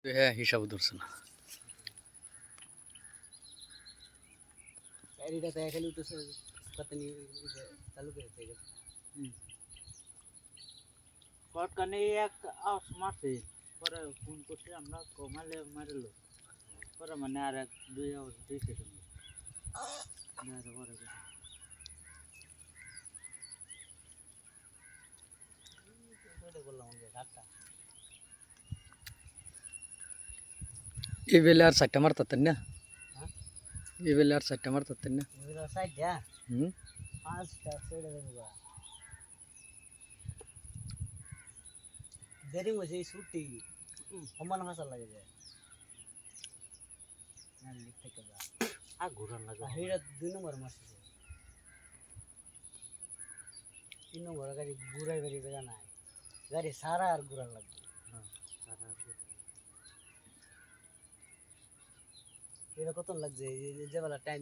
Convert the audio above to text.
হ্যাঁ, হিসাব ধরছে না। কটকানে এক আওস মারছে পরে ফোন করছে আমরা কমালে মারলো পরে মানে আর এক দুই সেকেন্ড পরে বললাম ঘাটটা এবেলে আর 4টা মারতাতেন না? এবেলে আর 4টা মারতাতেন না? সাইড যা হুম। 5টা ছেড়ে দেবো দেরি হয়েছে এই ছুটি সমান হাসার লাগে যায় লিখ থেকে যা আর ঘুরান লাগে হেরা 2 নম্বর মারছে 3 নম্বর গাড়ি ঘুরাই বেরি জায়গা নাই গাড়ি সারা আর ঘুরান লাগবে এটা কত লাগছে যে বেলা টাইম